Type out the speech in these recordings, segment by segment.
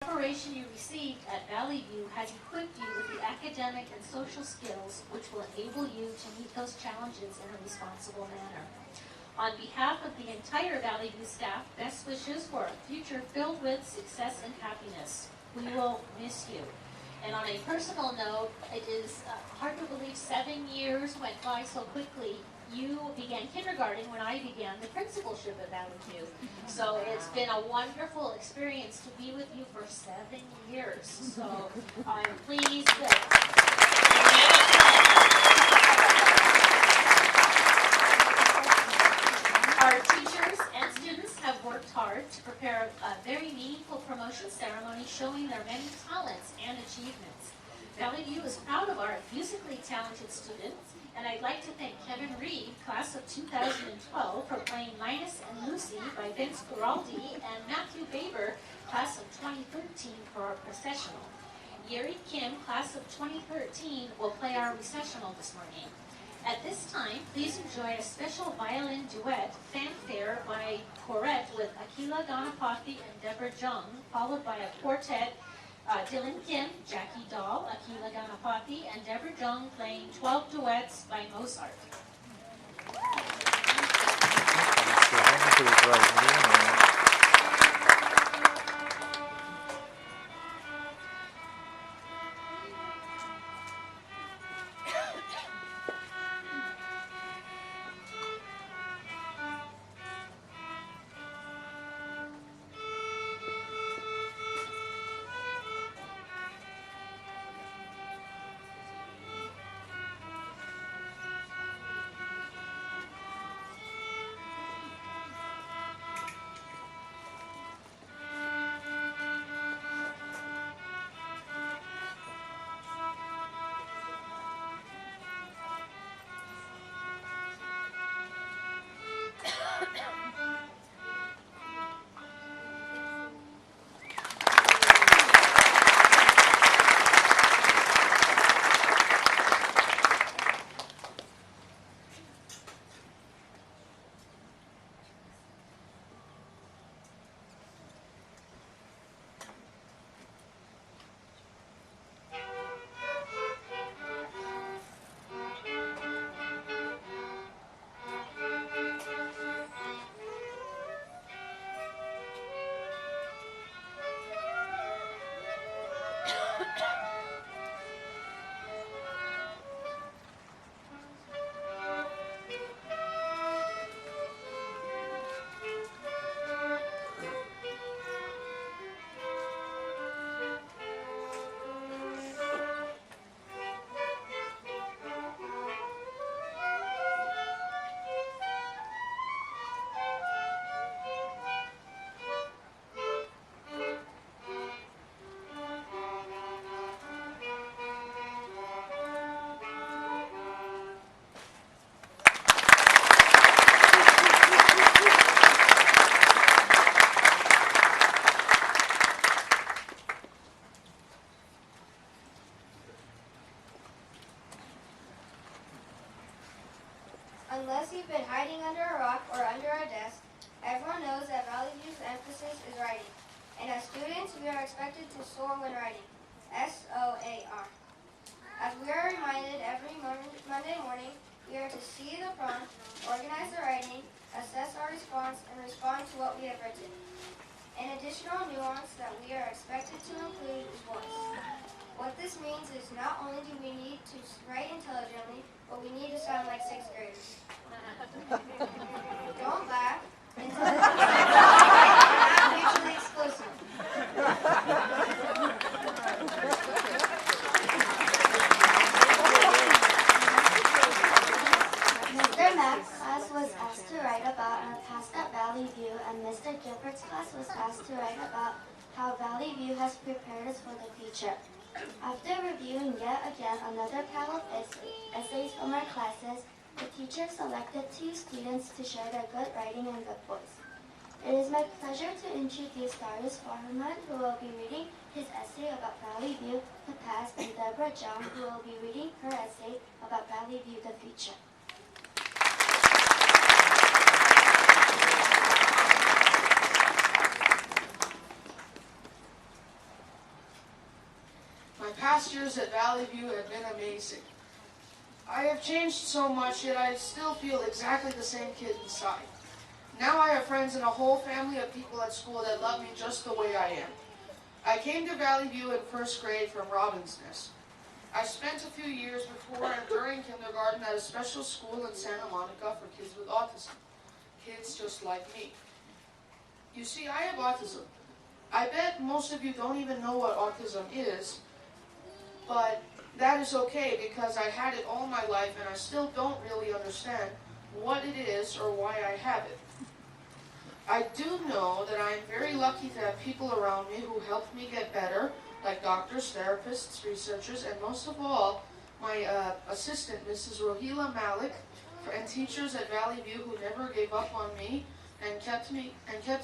preparation you received at Valley View has equipped you with the academic and social skills which will enable you to meet those challenges in a responsible manner. On behalf of the entire Valley View staff, best wishes for a future filled with success and happiness. We will miss you. And on a personal note, it is hard to believe 7 years went by so quickly. You began kindergarten when I began the principalship at Valley View. So it's been a wonderful experience to be with you for 7 years. So I'm pleased that our teachers and students have worked hard to prepare a very meaningful promotion ceremony showing their many talents and achievements. Valley View is proud of our musically talented students, and I'd like to thank Kevin Reed, class of 2012, for playing Linus and Lucy by Vince Guaraldi, and Matthew Baber, class of 2013, for our processional. Yeri Kim, class of 2013, will play our recessional this morning. At this time, please enjoy a special violin duet, Fanfare by Corette with Akila Ganapathy and Deborah Jung, followed by a quartet, Dylan Kim, Jackie Dahl, Akila Ganapathy, and Deborah Jung playing 12 duets by Mozart. Unless you've been hiding under a rock or under a desk, everyone knows that Valley View's emphasis is writing. And as students, we are expected to soar when writing. S-O-A-R. As we are reminded every Monday morning, we are to see the prompt, organize the writing, assess our response, and respond to what we have written. An additional nuance that we are expected to include is voice. What this means is not only do we need to write intelligently, but we need to sound like 6th graders. Don't laugh. Intelligence is mutually exclusive. Mr. Mack's class was asked to write about our past at Valley View, and Mr. Gilbert's class was asked to write about how Valley View has prepared us for the future. After reviewing yet again another pile of essays from our classes, the teacher selected 2 students to share their good writing and good voice. It is my pleasure to introduce Darius Farman, who will be reading his essay about Valley View, the past, and Deborah John, who will be reading her essay about Valley View, the future. My past years at Valley View have been amazing. I have changed so much, yet I still feel exactly the same kid inside. Now I have friends and a whole family of people at school that love me just the way I am. I came to Valley View in first grade from Robin's Nest. I spent a few years before and during kindergarten at a special school in Santa Monica for kids with autism. Kids just like me. You see, I have autism. I bet most of you don't even know what autism is, but that is okay because I had it all my life and I still don't really understand what it is or why I have it. I do know that I am very lucky to have people around me who help me get better, like doctors, therapists, researchers, and most of all, my assistant, Mrs. Rohila Malik, and teachers at Valley View who never gave up on me and kept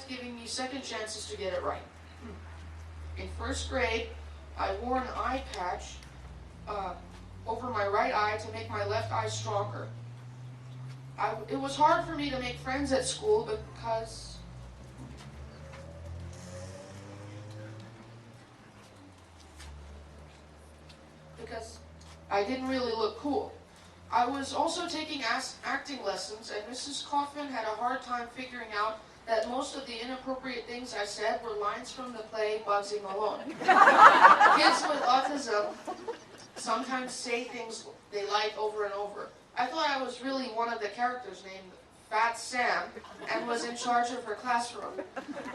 giving me second chances to get it right. In first grade, I wore an eye patch over my right eye to make my left eye stronger. It was hard for me to make friends at school because I didn't really look cool. I was also taking acting lessons, and Mrs. Coffin had a hard time figuring out that most of the inappropriate things I said were lines from the play Bugsy Malone. Kids with autism sometimes say things they like over and over. I thought I was really one of the characters named Fat Sam and was in charge of her classroom.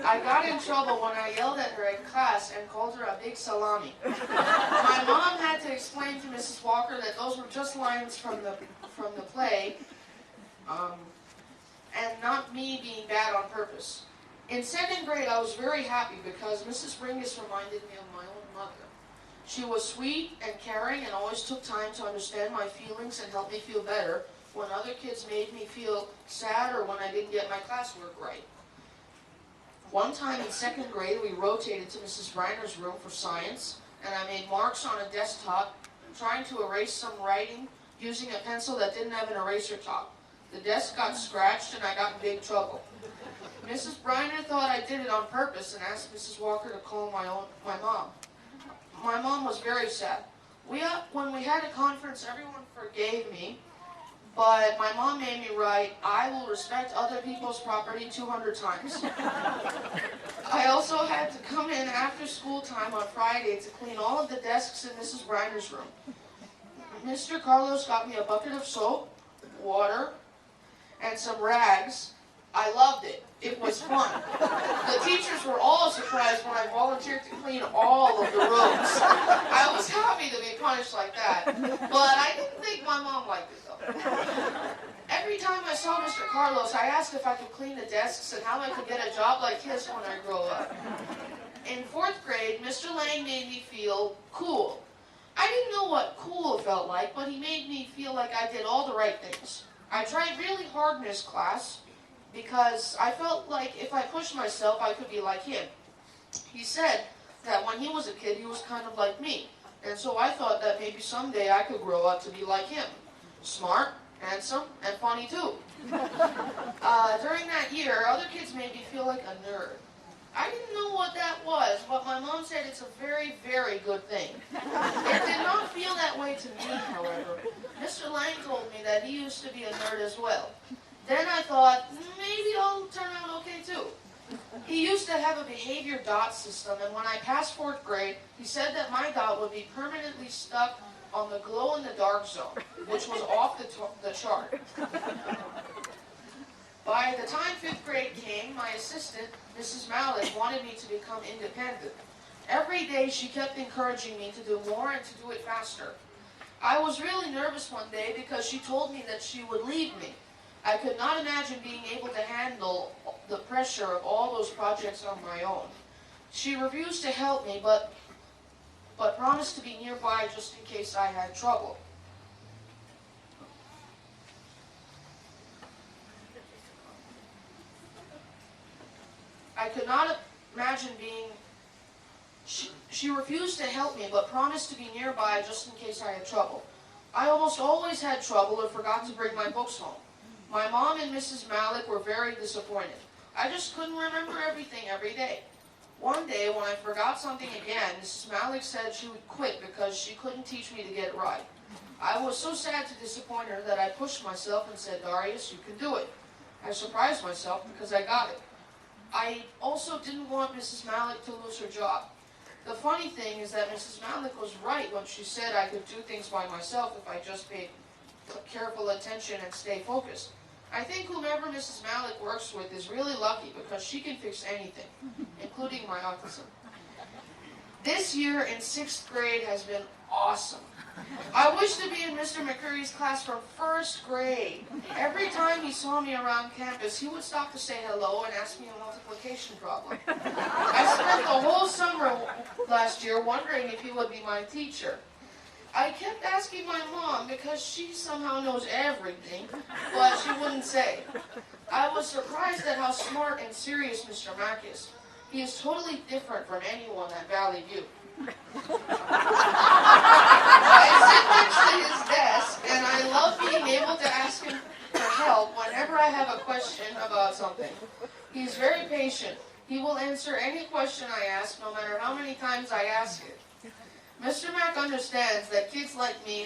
I got in trouble when I yelled at her in class and called her a big salami. My mom had to explain to Mrs. Walker that those were just lines from the play, and not me being bad on purpose. In second grade, I was very happy because Mrs. Bringus reminded me of my own mother. She was sweet and caring and always took time to understand my feelings and help me feel better when other kids made me feel sad or when I didn't get my classwork right. One time in second grade, we rotated to Mrs. Briner's room for science, and I made marks on a desktop trying to erase some writing using a pencil that didn't have an eraser top. The desk got scratched and I got in big trouble. Mrs. Briner thought I did it on purpose and asked Mrs. Walker to call my mom. My mom was very sad. When we had a conference, everyone forgave me, but my mom made me write, "I will respect other people's property" 200 times. I also had to come in after school time on Friday to clean all of the desks in Mrs. Briner's room. Mr. Carlos got me a bucket of soap, water, and some rags. I loved it. It was fun. The teachers were all surprised when I volunteered to clean all of the rooms. I was happy to be punished like that, but I didn't think my mom liked it though. Every time I saw Mr. Carlos, I asked if I could clean the desks and how I could get a job like his when I grow up. In fourth grade, Mr. Lang made me feel cool. I didn't know what cool felt like, but he made me feel like I did all the right things. I tried really hard in his class because I felt like if I pushed myself, I could be like him. He said that when he was a kid, he was kind of like me. And so I thought that maybe someday I could grow up to be like him. Smart, handsome, and funny too. During that year, other kids made me feel like a nerd. I didn't know what that was, but my mom said it's a very, very good thing. It did not feel that way to me, however. Mr. Lang told me that he used to be a nerd as well. Then I thought, maybe I'll turn out okay too. He used to have a behavior dot system, and when I passed fourth grade, he said that my dot would be permanently stuck on the glow-in-the-dark zone, which was off the chart. By the time fifth grade came, my assistant, Mrs. Malik, wanted me to become independent. Every day she kept encouraging me to do more and to do it faster. I was really nervous one day because she told me that she would leave me. I could not imagine being able to handle the pressure of all those projects on my own. She refused to help me, but promised to be nearby just in case I had trouble. I could not imagine being... She refused to help me, but promised to be nearby just in case I had trouble. I almost always had trouble or forgot to bring my books home. My mom and Mrs. Malik were very disappointed. I just couldn't remember everything every day. One day, when I forgot something again, Mrs. Malik said she would quit because she couldn't teach me to get it right. I was so sad to disappoint her that I pushed myself and said, Darius, you can do it. I surprised myself because I got it. I also didn't want Mrs. Malik to lose her job. The funny thing is that Mrs. Malik was right when she said I could do things by myself if I just paid careful attention and stay focused. I think whomever Mrs. Malik works with is really lucky because she can fix anything, including my autism. This year in 6th grade has been awesome. I wish to be in Mr. McCurry's class from 1st grade. Every time he saw me around campus, he would stop to say hello and ask me a multiplication problem. I spent the whole summer last year wondering if he would be my teacher. I kept asking my mom because she somehow knows everything, but she wouldn't say. I was surprised at how smart and serious Mr. Mack is. He is totally different from anyone at Valley View. I sit next to his desk, and I love being able to ask him for help whenever I have a question about something. He's very patient. He will answer any question I ask, no matter how many times I ask it. Mr. Mack understands that kids like me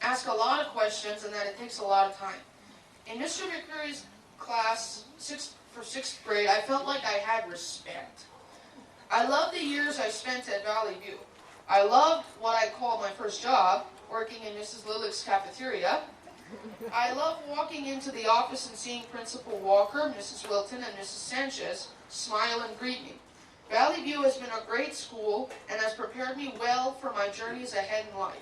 ask a lot of questions and that it takes a lot of time. In Mr. McCurry's class for 6th grade, I felt like I had respect. I loved the years I spent at Valley View. I loved what I call my first job, working in Mrs. Lilick's cafeteria. I loved walking into the office and seeing Principal Walker, Mrs. Wilton, and Mrs. Sanchez smile and greet me. Valley View has been a great school and has prepared me well for my journeys ahead in life.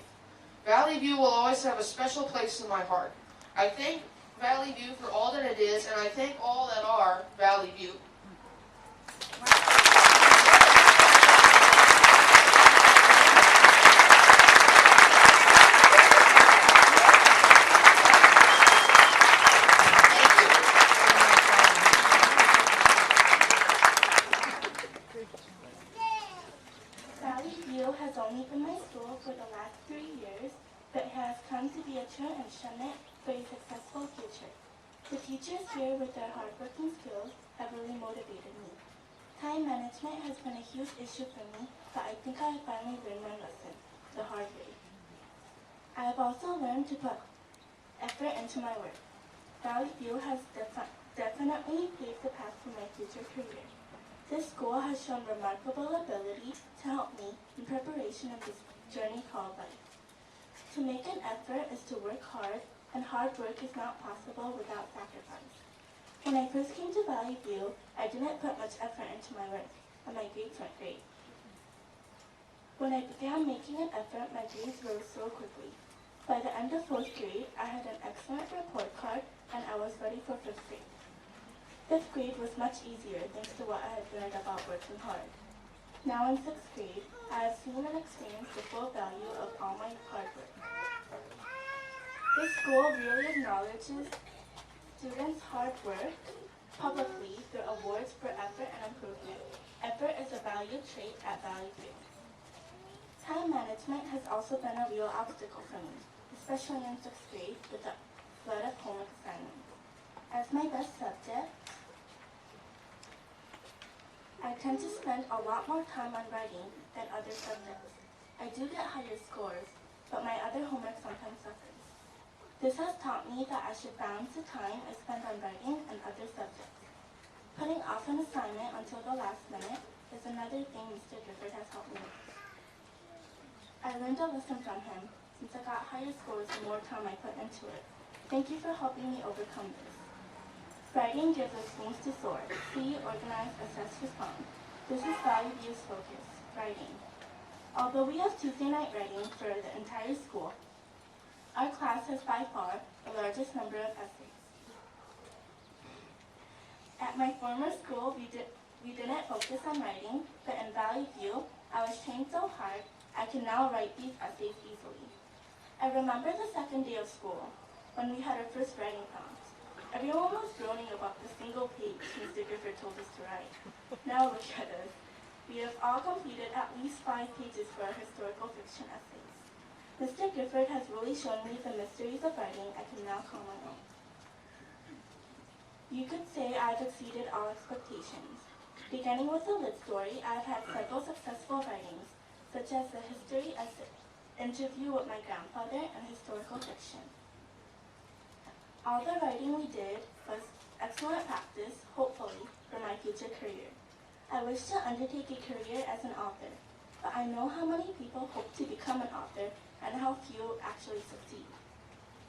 Valley View will always have a special place in my heart. I thank Valley View for all that it is, and I thank all that are Valley View. Valley View has only been my school for the last 3 years, but has come to be a true instrument for a successful future. The teachers here, with their hardworking skills, have really motivated me. Time management has been a huge issue for me, but I think I have finally learned my lesson the hard way. I have also learned to put effort into my work. Valley View has definitely paved the path for my future career. This school has shown remarkable ability to help me in preparation of this journey called life. To make an effort is to work hard, and hard work is not possible without sacrifice. When I first came to Valley View, I didn't put much effort into my work, and my grades weren't great. When I began making an effort, my grades rose so quickly. By the end of 4th grade, I had an excellent report card, and I was ready for 5th grade. 5th grade was much easier thanks to what I had learned about working hard. Now in 6th grade, I have seen and experienced the full value of all my hard work. This school really acknowledges students' hard work publicly through awards for effort and improvement. Effort is a valued trait at Valley View. Time management has also been a real obstacle for me, especially in 6th grade with the flood of homework assignments. As my best subject, I tend to spend a lot more time on writing than other subjects. I do get higher scores, but my other homework sometimes suffers. This has taught me that I should balance the time I spend on writing and other subjects. Putting off an assignment until the last minute is another thing Mr. Gifford has helped me with. I learned a lesson from him since I got higher scores the more time I put into it. Thank you for helping me overcome this. Writing gives us wings to soar. See, organize, assess, respond. This is Valley View's focus, writing. Although we have Tuesday night writing for the entire school, our class has by far the largest number of essays. At my former school, we didn't focus on writing, but in Valley View, I was trained so hard, I can now write these essays easily. I remember the second day of school, when we had our first writing prompt. Everyone was groaning about the single page Mr. Gifford told us to write. Now look at us. We have all completed at least 5 pages for our historical fiction essays. Mr. Gifford has really shown me the mysteries of writing I can now call my own. You could say I've exceeded all expectations. Beginning with a lit story, I have had several successful writings, such as the history essay, interview with my grandfather, and historical fiction. All the writing we did was excellent practice, hopefully, for my future career. I wish to undertake a career as an author, but I know how many people hope to become an author and how few actually succeed.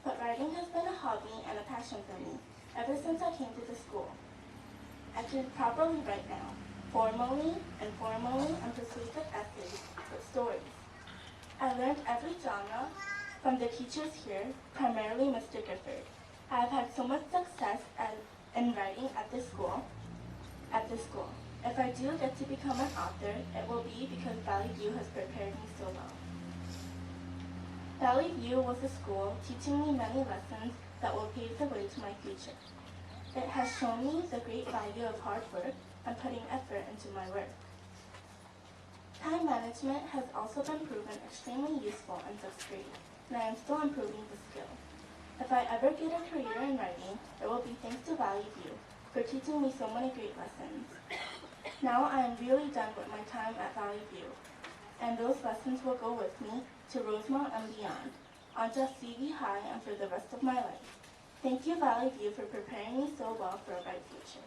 But writing has been a hobby and a passion for me ever since I came to the school. I can properly write now, formally, informally, and persuasive essays with stories. I learned every genre from the teachers here, primarily Mr. Gifford. I have had so much success in writing at this school. If I do get to become an author, it will be because Valley View has prepared me so well. Valley View was a school teaching me many lessons that will pave the way to my future. It has shown me the great value of hard work and putting effort into my work. Time management has also been proven extremely useful in 6th grade, and I am still improving the skill. If I ever get a career in writing, it will be thanks to Valley View for teaching me so many great lessons. Now I am really done with my time at Valley View, and those lessons will go with me to Rosemont and beyond, onto CV High and for the rest of my life. Thank you, Valley View, for preparing me so well for a bright future.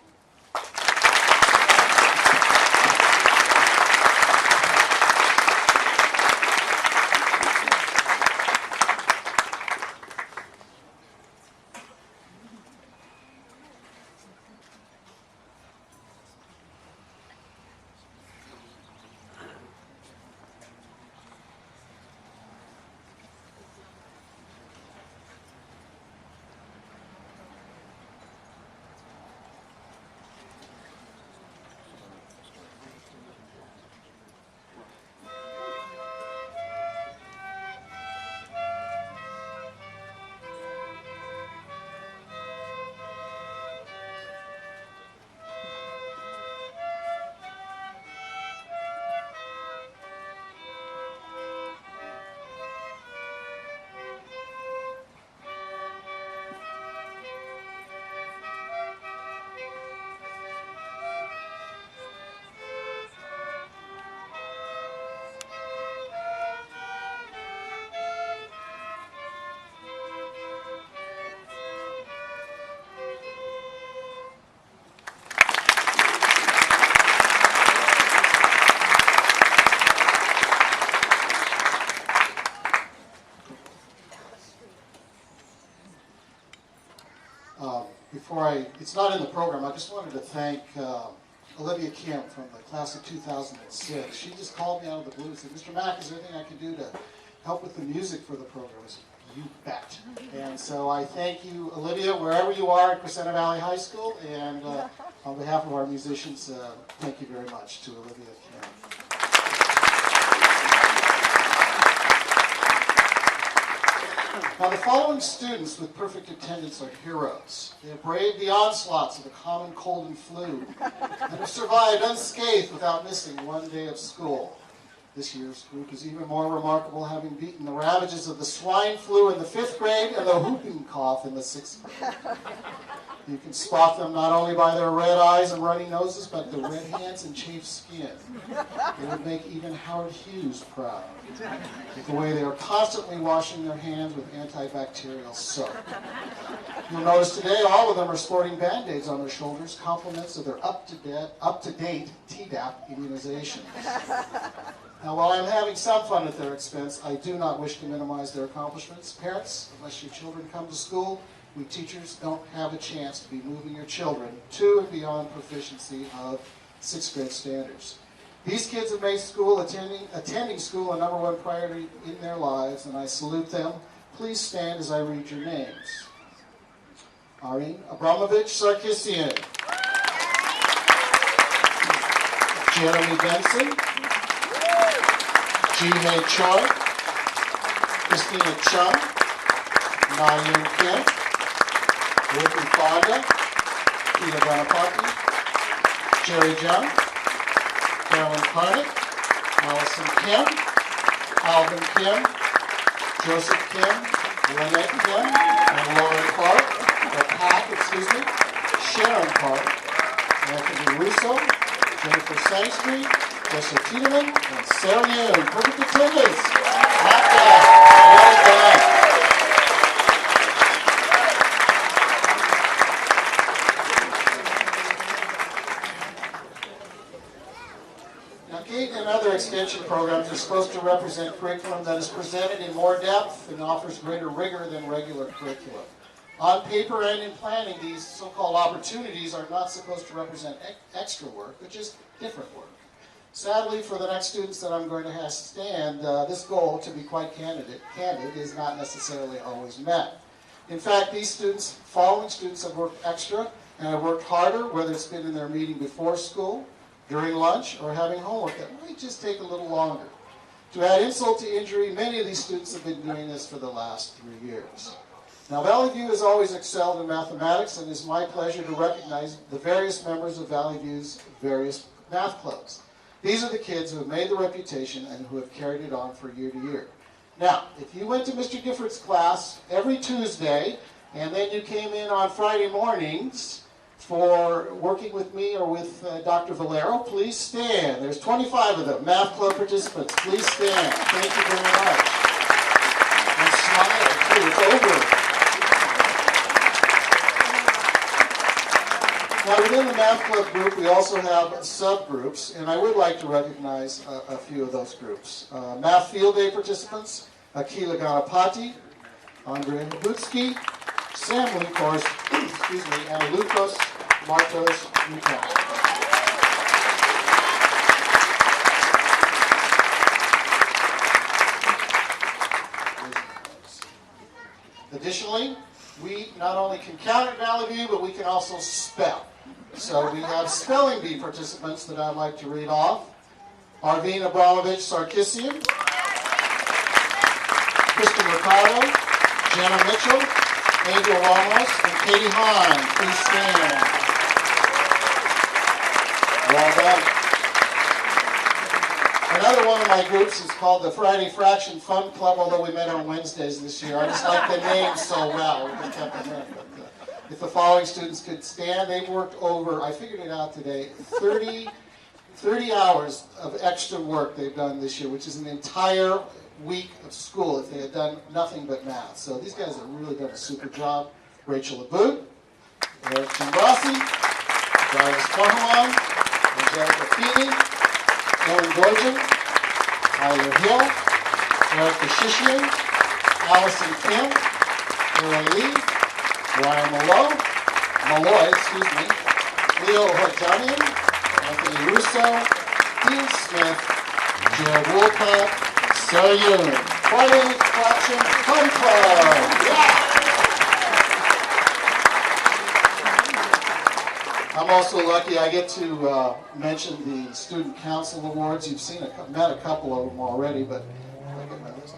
It's not in the program, I just wanted to thank Olivia Kim from the class of 2006. She just called me out of the blue and said, Mr. Mack, is there anything I can do to help with the music for the program? I said, you bet. And so I thank you, Olivia, wherever you are at Crescenta Valley High School, and on behalf of our musicians, thank you very much to Olivia Kim. Now, the following students with perfect attendance are heroes. They have braved the onslaughts of the common cold and flu and have survived unscathed without missing one day of school. This year's group is even more remarkable, having beaten the ravages of the swine flu in the 5th grade and the whooping cough in the 6th grade. You can spot them not only by their red eyes and runny noses, but the red hands and chafed skin. They would make even Howard Hughes proud, with the way they are constantly washing their hands with antibacterial soap. You'll notice today all of them are sporting Band-Aids on their shoulders, compliments of their up-to-date Tdap immunizations. Now, while I'm having some fun at their expense, I do not wish to minimize their accomplishments. Parents, unless your children come to school, we teachers don't have a chance to be moving your children to and beyond proficiency of 6th grade standards. These kids have made school, attending school, a number one priority in their lives, and I salute them. Please stand as I read your names. Arine Abramovich Sarkisian. Jeremy Benson. Ji-Hei Choi. Christina Chung. Na-Yoon Kim. Rupi Fonda, Peter Bonaparte, Jerry Jung, Carolyn Carnett, Allison Kim, Alvin Kim, Joseph Kim, Lynette Kim, and Lauren Clark, or Pat, Sharon Clark, Anthony Russo, Jennifer Sangstreet, Jessica Tiedemann, and Sarah Yoon. Perfect attendance. Not bad. Well done. Now, GATE and other extension programs are supposed to represent curriculum that is presented in more depth and offers greater rigor than regular curriculum. On paper and in planning, these so-called opportunities are not supposed to represent extra work, but just different work. Sadly, for the next students that I'm going to have stand, this goal, to be quite candid, is not necessarily always met. In fact, these students, following students, have worked extra and have worked harder, whether it's been in their meeting before school, during lunch, or having homework that might just take a little longer. To add insult to injury, many of these students have been doing this for the last 3 years. Now, Valley View has always excelled in mathematics, and it is my pleasure to recognize the various members of Valley View's various math clubs. These are the kids who have made the reputation and who have carried it on for year to year. Now, if you went to Mr. Gifford's class every Tuesday, and then you came in on Friday mornings for working with me or with Dr. Valero, please stand. There's 25 of them, math club participants. Please stand. Thank you very much. And smile, too. It's over. Now, within the math club group, we also have subgroups, and I would like to recognize a few of those groups. Math Field Day participants, Akila Ganapati, Andrea Butsky, Sam Lukos, and Lucas Martos Utah. Additionally, we not only can count at Valley View, but we can also spell. So we have spelling bee participants that I'd like to read off. Arvin Abramovich Sarkissian, Kristen Mercado, Jenna Mitchell, Angel Ramos, and Katie Hahn. Please stand. Well done. Another one of my groups is called the Friday Fraction Fun Club, although we met on Wednesdays this year. I just like the name so well. We kept them in. But, if the following students could stand, they've worked over, I figured it out today, 30 hours of extra work they've done this year, which is an entire week of school if they had done nothing but math. So these guys have really done a super job. Rachel Abood, Eric Chimbrasi, Darius Farhaman, Angelica Feeney, Aaron Gorgon, Tyler Hill, Eric Kashishian, Allison Kim, Earl Lee, Ryan Malloy, Leo Hortanian, Anthony Russo, Dean Smith, Jared Wolcott, Sarah Yoon. Friday Fraction Fun Club! Yeah! I'm also lucky I get to mention the Student Council Awards. You've met a couple of them already, but I get my list.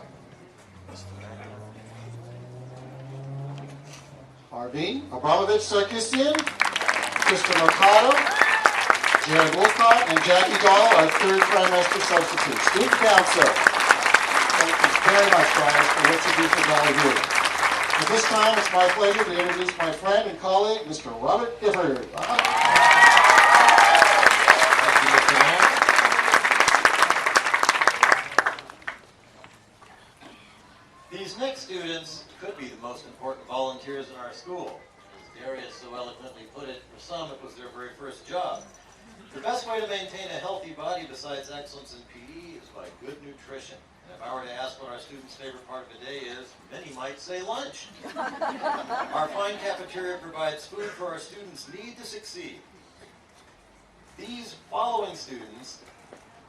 Arvin Abramovich Sarkissian, Kristen Mercado, Jared Wolcott, and Jackie Dahl, our third trimester substitute. Student Council, thank you very much, guys, for what you do for Valley View. At this time, it's my pleasure to introduce my friend and colleague, Mr. Robert Gifford. These next students could be the most important volunteers in our school. As Darius so eloquently put it, for some it was their very first job. The best way to maintain a healthy body besides excellence in PE is by good nutrition. And if I were to ask what our students' favorite part of the day is, many might say lunch. Our fine cafeteria provides food for our students' need to succeed. These following students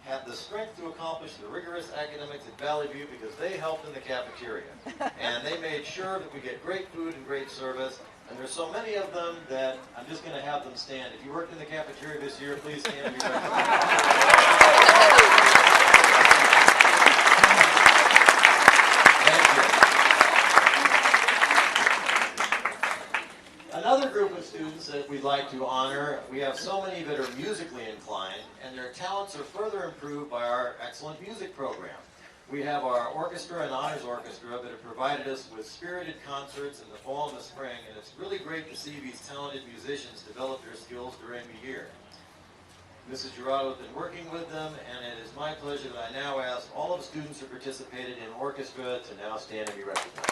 have the strength to accomplish the rigorous academics at Valley View because they helped in the cafeteria. And they made sure that we get great food and great service. And there's so many of them that I'm just going to have them stand. If you worked in the cafeteria this year, please stand and be recognized. Thank you. Another group of students that we'd like to honor, we have so many that are musically inclined, and their talents are further improved by our excellent music program. We have our orchestra and honors orchestra that have provided us with spirited concerts in the fall and the spring, and it's really great to see these talented musicians develop their skills during the year. Mrs. Gerardo has been working with them, and it is my pleasure that I now ask all of the students who participated in orchestra to now stand and be recognized.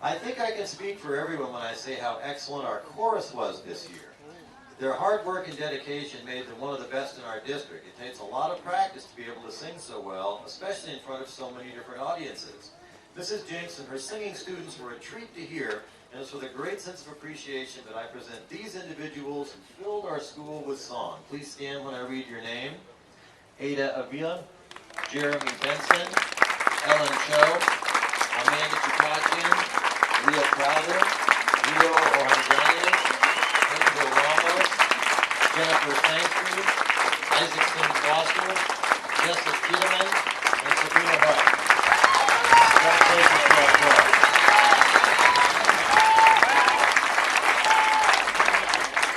I think I can speak for everyone when I say how excellent our chorus was this year. Their hard work and dedication made them one of the best in our district. It takes a lot of practice to be able to sing so well, especially in front of so many different audiences. Mrs. Jinks and her singing students were a treat to hear, and it's with a great sense of appreciation that I present these individuals who filled our school with song. Please stand when I read your name. Ada Avila, Jeremy Benson, Ellen Cho, Amanda Chukachian, Leah Crowther, Leo Ohanjani, Angel Ramos, Jennifer Sankey, Isaacson Foster, Jessica Tiedemann, and Sabrina Hart. Congratulations to our choir.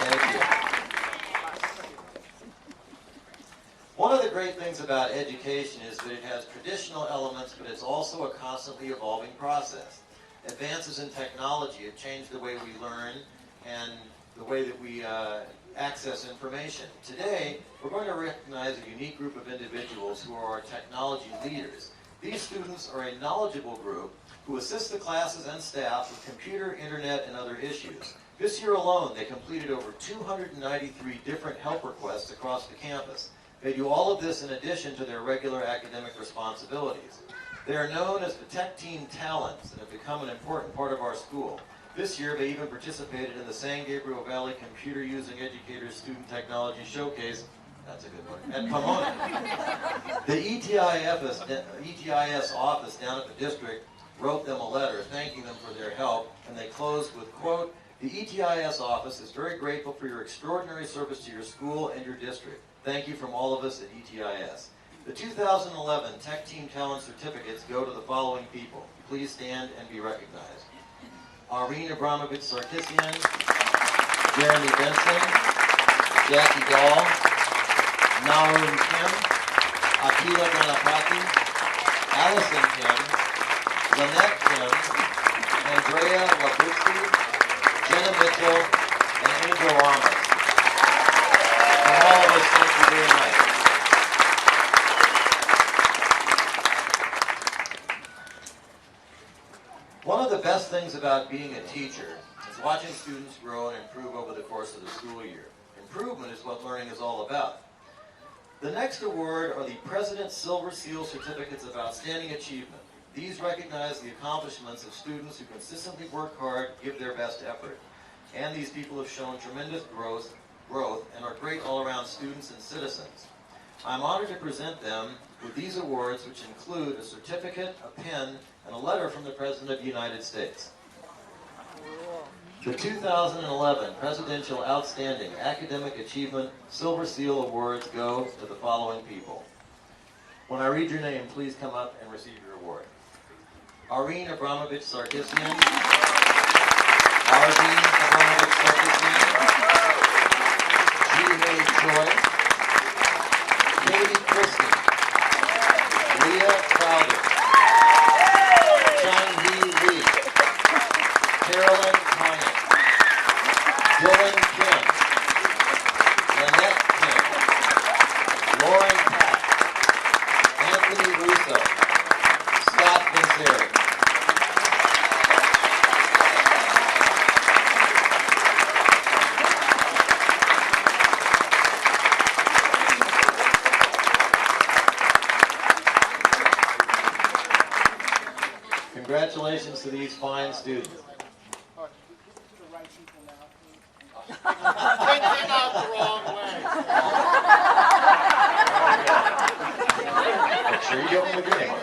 Thank you. One of the great things about education is that it has traditional elements, but it's also a constantly evolving process. Advances in technology have changed the way we learn and the way that we access information. Today, we're going to recognize a unique group of individuals who are our technology leaders. These students are a knowledgeable group who assist the classes and staff with computer, internet, and other issues. This year alone, they completed over 293 different help requests across the campus. They do all of this in addition to their regular academic responsibilities. They are known as the Tech Team Talents and have become an important part of our school. This year, they even participated in the San Gabriel Valley Computer Using Educators Student Technology Showcase. That's a good one. At Pomona. The ETIS office down at the district wrote them a letter thanking them for their help, and they closed with, quote, "The ETIS office is very grateful for your extraordinary service to your school and your district. Thank you from all of us at ETIS." The 2011 Tech Team Talent Certificates go to the following people. Please stand and be recognized. Irene Abramovich Sarkisian, Jeremy Benson, Jackie Dahl, Naomi Kim, Akila Ganapati, Allison Kim, Lynette Kim, Andrea Labutsky, Jenna Mitchell, and Angel Ramos. From all of us, thank you very much. One of the best things about being a teacher is watching students grow and improve over the course of the school year. Improvement is what learning is all about. The next award are the President's Silver Seal Certificates of Outstanding Achievement. These recognize the accomplishments of students who consistently work hard, give their best effort. And these people have shown tremendous growth and are great all-around students and citizens. I'm honored to present them with these awards, which include a certificate, a pen, and a letter from the President of the United States. The 2011 Presidential Outstanding Academic Achievement Silver Seal Awards go to the following people. When I read your name, please come up and receive your award. Irene Abramovich Sarkisian, Arvine Abramovich Sarkisian, Ji-Hei Choi, Katie Christie, Leah Crowder, Chang-Hee Lee, Carolyn Conant, Dylan Kim, Lynette Kim, Lauren Pack, Anthony Russo, Scott Vincere. Congratulations to these fine students. It came out the wrong way. Make sure you give them the green one.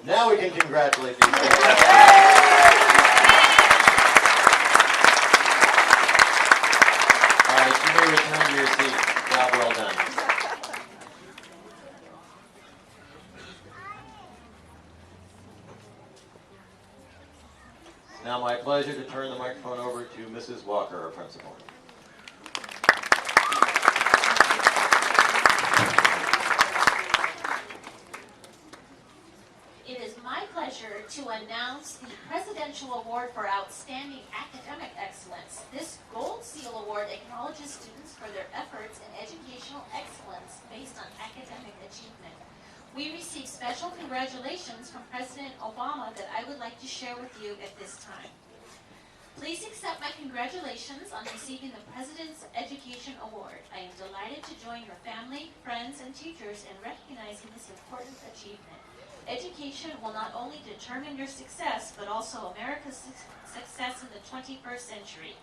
Now we can congratulate these students. All right, you may return to your seat. Job well done. It's now my pleasure to turn the microphone over to Mrs. Walker, our principal. honored to announce the Presidential Award for Outstanding Academic Excellence. This Gold Seal Award acknowledges students for their efforts in educational excellence based on academic achievement. We received special congratulations from President Obama that I would like to share with you at this time. Please accept my congratulations on receiving the President's Education Award. I am delighted to join your family, friends, and teachers in recognizing this important achievement. Education will not only determine your success, but also America's success in the 21st century.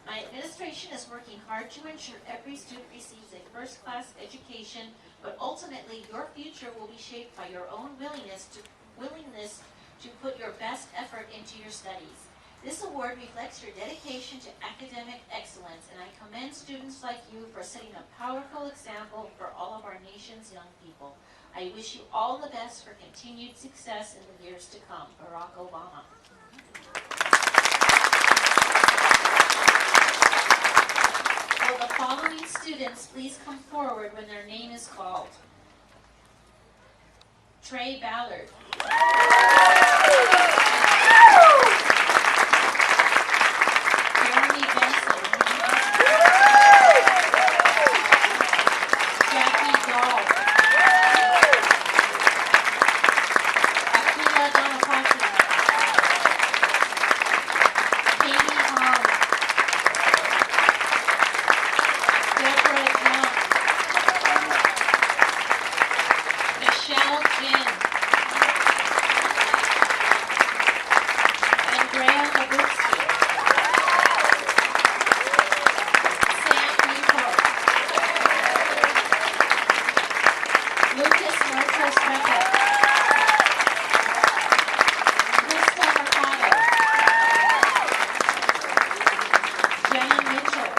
My administration is working hard to ensure every student receives a first-class education, but ultimately your future will be shaped by your own willingness to put your best effort into your studies. This award reflects your dedication to academic excellence, and I commend students like you for setting a powerful example for all of our nation's young people. I wish you all the best for continued success in the years to come. Barack Obama. Will the following students please come forward when their name is called? Trey Ballard. Jeremy Benson. Jackie Dahl. Akila Donapati. Katie Hong. Deborah Young. Michelle Jin. Andrea Labutsky. Sam Newport. Lucas Marcos Reka. Krista Mercado. Jenna Mitchell.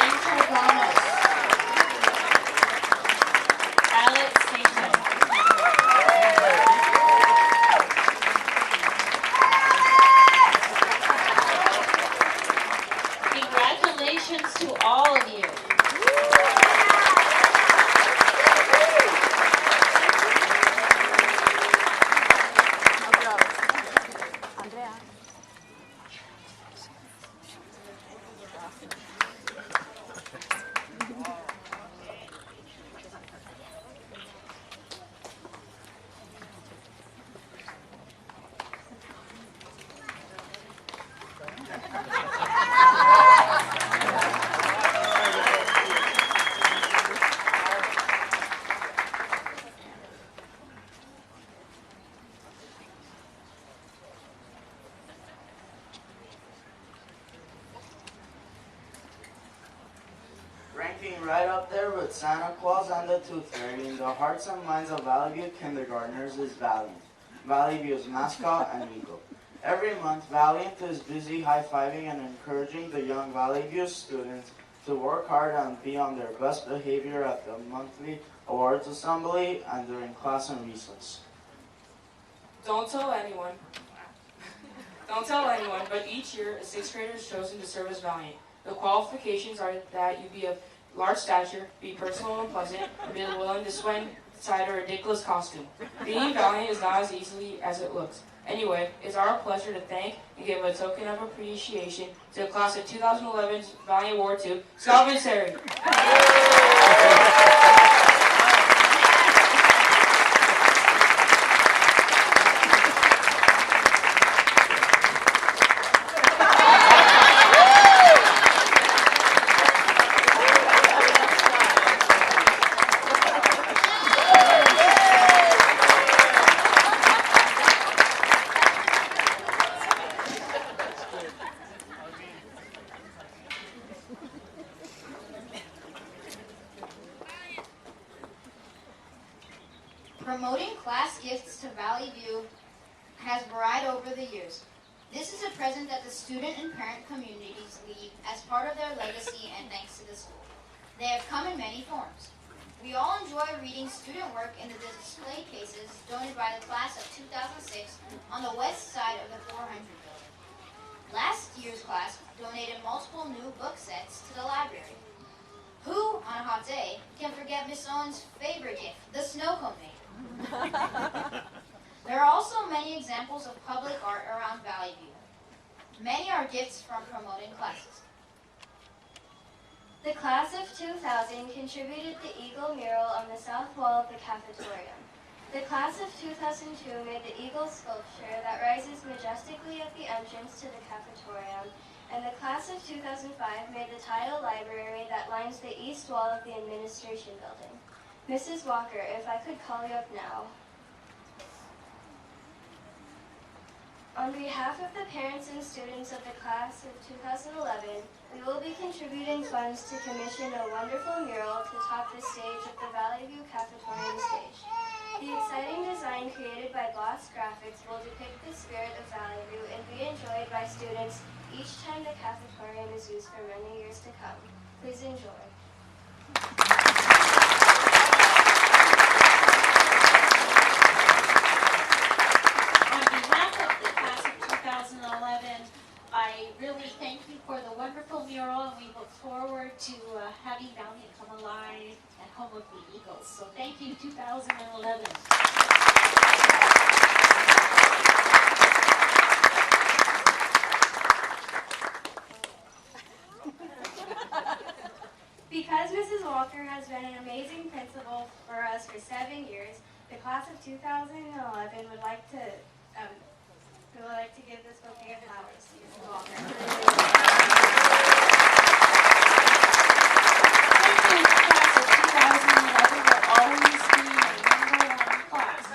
Angel Ramos. Alex Satan. Congratulations to all of you. Ranking right up there with Santa Claus and the Tooth Fairy in the hearts and minds of Valley View kindergartners is Valiant, Valley View's mascot and eagle. Every month, Valiant is busy high-fiving and encouraging the young Valley View students to work hard and be on their best behavior at the monthly awards assembly and during class and recess. Don't tell anyone. Don't tell anyone, but each year a sixth grader is chosen to serve as Valiant. The qualifications are that you be of large stature, be personal and pleasant, and be willing to sweat inside a ridiculous costume. Being Valiant is not as easy as it looks. Anyway, it's our pleasure to thank and give a token of appreciation to the class of 2011's Valiant Award to Scott Vincere. Promoting class gifts to Valley View has varied over the years. This is a present that the student and parent communities leave as part of their legacy and thanks to the school. They have come in many forms. We all enjoy reading student work in the display cases donated by the class of 2006 on the west side of the 400 building. Last year's class donated multiple new book sets to the library. Who, on a hot day, can forget Miss Owen's favorite gift, the snow cone maid? There are also many examples of public art around Valley View. Many are gifts from promoting classes. The class of 2000 contributed the eagle mural on the south wall of the cafetorium. The class of 2002 made the eagle sculpture that rises majestically at the entrance to the cafetorium, and the class of 2005 made the tile library that lines the east wall of the administration building. Mrs. Walker, if I could call you up now. On behalf of the parents and students of the class of 2011, we will be contributing funds to commission a wonderful mural to top the stage of the Valley View Cafetorium stage. The exciting design created by Gloss Graphics will depict the spirit of Valley View and be enjoyed by students each time the cafetorium is used for many years to come. Please enjoy. I really thank you for the wonderful mural, and we look forward to having Valiant come alive at home of the Eagles. So thank you, 2011. Because Mrs. Walker has been an amazing principal for us for 7 years, the class of 2011 would like to give this bouquet of flowers to Mrs. Walker. Thank you, class of 2011 will always be my #1 class.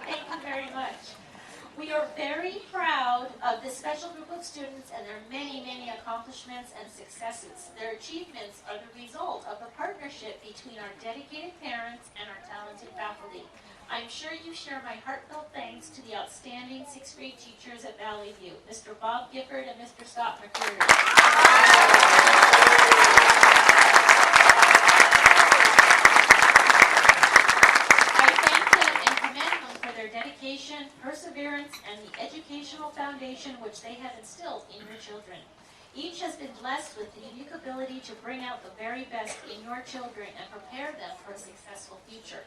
Thank you very much. We are very proud of this special group of students and their many, many accomplishments and successes. Their achievements are the result of the partnership between our dedicated parents and our talented faculty. I'm sure you share my heartfelt thanks to the outstanding 6th grade teachers at Valley View, Mr. Bob Gifford and Mr. Scott McCreary. I thank them and commend them for their dedication, perseverance, and the educational foundation which they have instilled in your children. Each has been blessed with the unique ability to bring out the very best in your children and prepare them for a successful future.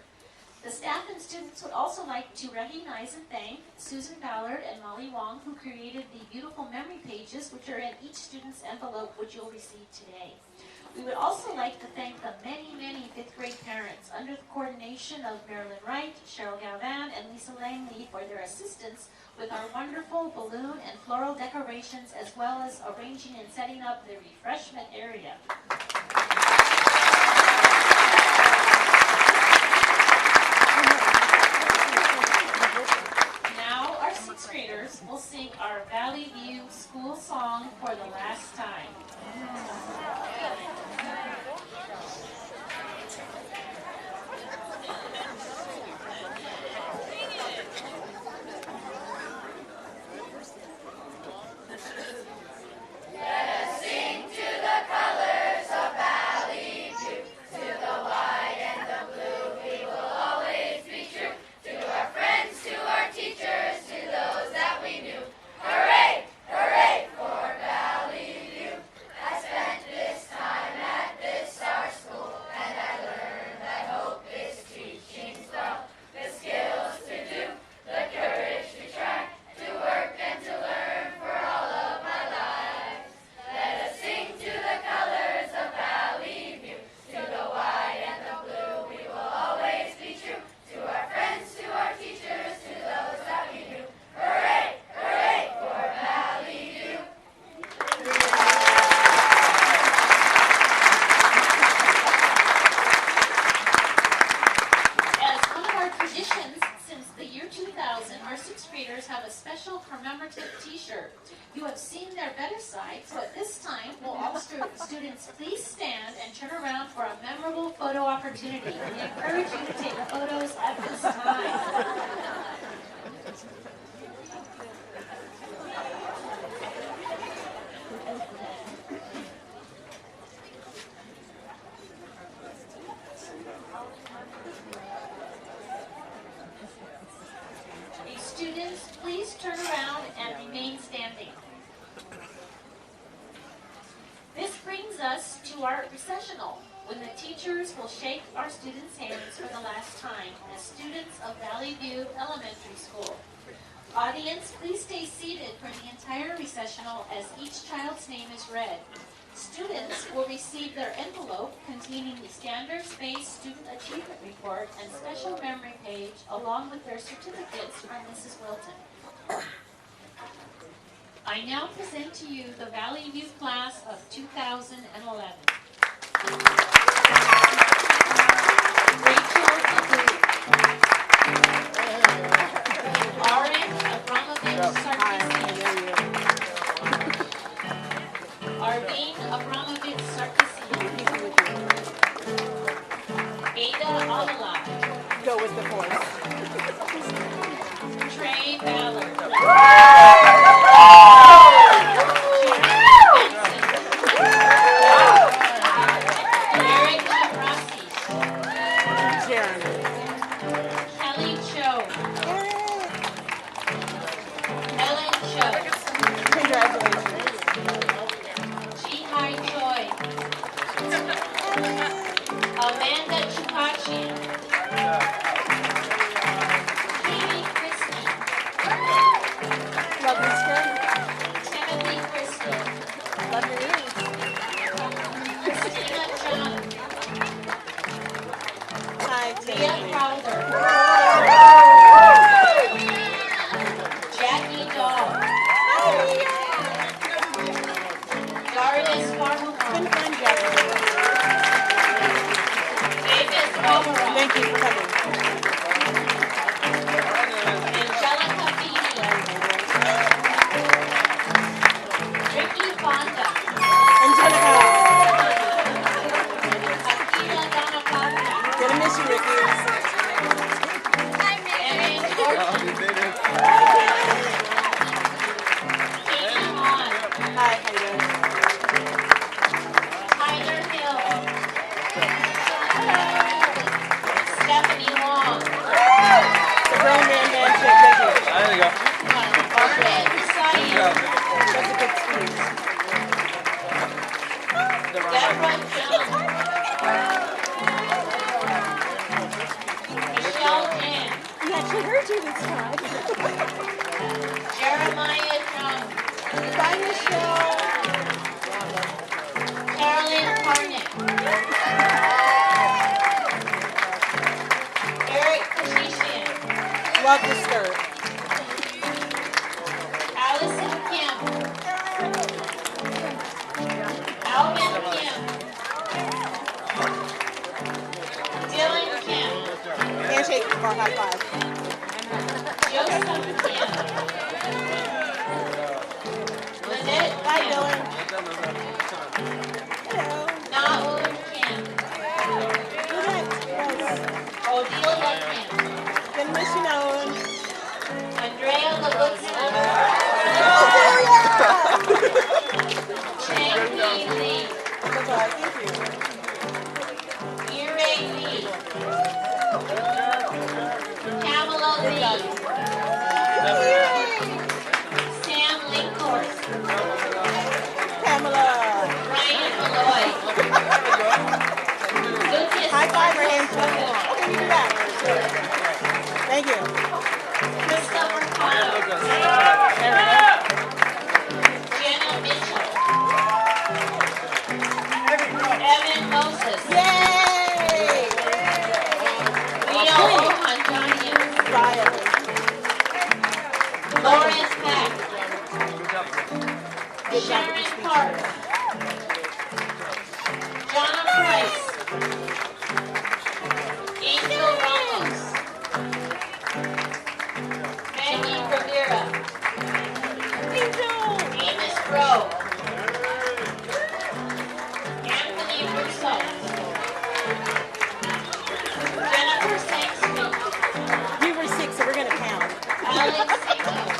The staff and students would also like to recognize and thank Susan Ballard and Molly Wong, who created the beautiful memory pages which are in each student's envelope which you'll receive today. We would also like to thank the many, many 5th grade parents under the coordination of Marilyn Wright, Cheryl Galvan, and Lisa Langley for their assistance with our wonderful balloon and floral decorations, as well as arranging and setting up the refreshment area. Now our 6th graders will sing our Valley View school song for the last time. Our 6th graders have a special commemorative t-shirt. You have seen their better side, so at this time, will all students please stand and turn around for a memorable photo opportunity. We encourage you to take photos at this time. Students, please turn around and remain standing. This brings us to our recessional. when the teachers will shake our students' hands for the last time as students of Valley View Elementary School. Audience, please stay seated for the entire recessional as each child's name is read. Students will receive their envelope containing the standards-based student achievement report and special memory page along with their certificates from Mrs. Wilton. I now present to you the Valley View class of 2011. Rachel Kapoor. Arvin Abramovich Sarkisian. Arvin Abramovich Sarkisian. Ada Alala. Go with the voice. Trey Ballard. Amanda Chukachian. Katie Christie. Love your skirt. Timothy Christie. Love your ears. Christina John. Hi, Leah Timothy. Crowder. Jackie Dahl. Dardis Farmahorn. Fun, Jackie. David Pomeroy. Thank you for coming. Angelica Beatty. Ricky Fonda. Angelica. Akila Donapata. Gonna miss you, Ricky. Evan Orchard. Katie Hahn. Hi, how you doing? Tyler Hill. Stephanie Long. The grown man chick. Thank you. There you go. Arnett Saeed. That's a good speech. Deborah Jones. Michelle Ann. We actually heard you this time. Jeremiah Jones. Bye, Michelle. Carolyn Harnick. Eric Kashishian. Love the skirt. Allison Kim. Alvin Kim. Dylan Kim. Handshake or high five. Joseph Kim. Lynette Hi, Kim. Dylan. Hello. Naomi Kim. Who's next? Yes. Odelia Kim. Gonna miss you, Noah. Andrea Lalutsky. Chang Lee Lee. Bye-bye. Thank you. Ire Lee. Kamala Lee. Sam Linkhorst. Pamela. Ryan Malloy. Lucas High five or handshake? Santos. Okay, you do that. Thank you. Christopher Connor. Jenna Mitchell. Evan Moses. Yay! Leo Ohanjanian. Ryan. Lawrence Mack. Sharon Park. Jonna Price. Angel Ramos. Maggie Rivera. Angel. Amos Rowe. Anthony Russo. Jennifer Saxby. You were 6, so we're gonna count. Alex Santos.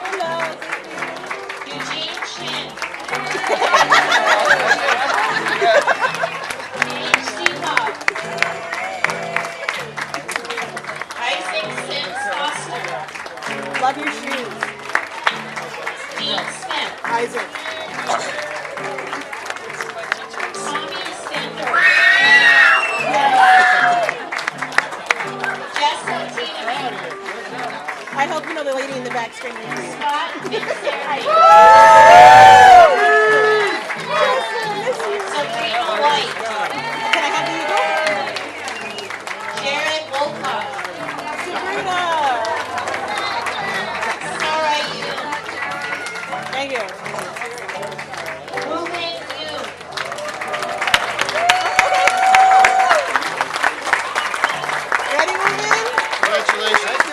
Hello. Eugene Shin. Paige Seahawk. Isaac Sims Foster. Love your shoes. Dean Smith. Isaac. I hope you know the lady in the back screaming for you. Scott McSherry. Sabrina White. Can I have the eagle? Jared Wolcott. Sabrina. Sarah Yu. Thank you. Ruben Yu. Ready, Ruben? Congratulations.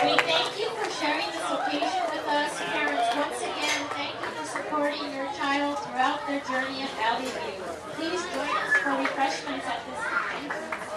We thank you for sharing this occasion with us. Parents, once again, thank you for supporting your child throughout their journey at Valley View. Please join us for refreshments at this time.